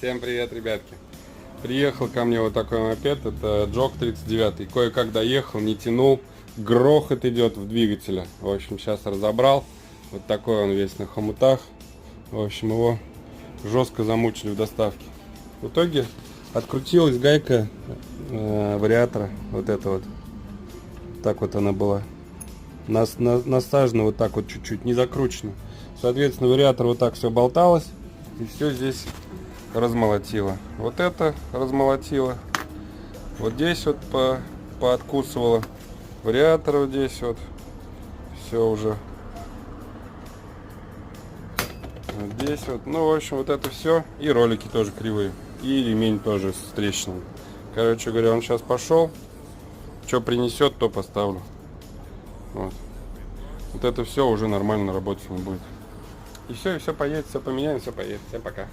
Всем привет, ребятки. Приехал ко мне вот такой мопед, это Джок 39. Кое-как доехал, не тянул, грохот идет в двигателе. В общем, сейчас разобрал. Вот такой он весь на хомутах. В общем, его жестко замучили в доставке. В итоге открутилась гайка вариатора, вот это вот. Так вот она была. Насажена вот так вот чуть-чуть, не закручена. Соответственно, вариатор вот так все болталось. И все здесь размолотило. Вот это размолотило. Вот здесь вот пооткусывало. Вариатор вот здесь вот. Все уже. Вот здесь вот. Ну, в общем, вот это все. И ролики тоже кривые. И ремень тоже с трещинами. Короче говоря, он сейчас пошел. Что принесет, то поставлю. Вот. Вот это все уже нормально работать не будет. И все поедет, все поменяем, все поедет. Всем пока.